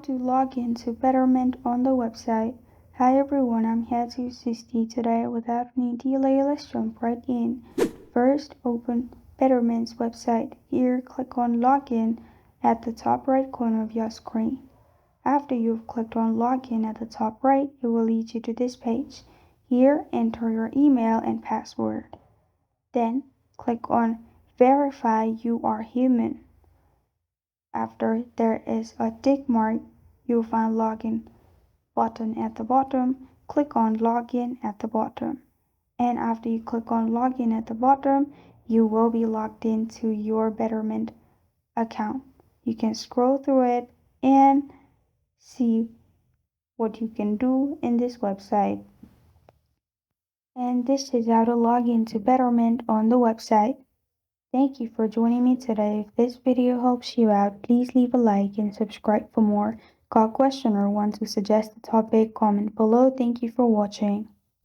to log in to Betterment on the website. Hi everyone, I'm here to assist you today. Without any delay, let's jump right in. First, open Betterment's website. Here, click on Login at the top right corner of your screen. After you've clicked on Login at the top right, it will lead you to this page. Here, enter your email and password. Then, click on Verify You Are Human. After there is a tick mark, you'll find Login button at the bottom. Click on Login at the bottom. And after you click on Login at the bottom, you will be logged into your Betterment account. You can scroll through it and see what you can do in this website. And this is how to log into Betterment on the website. Thank you for joining me today. If this video helps you out, please leave a like and subscribe for more. Got a question or want to suggest a topic? Comment below. Thank you for watching.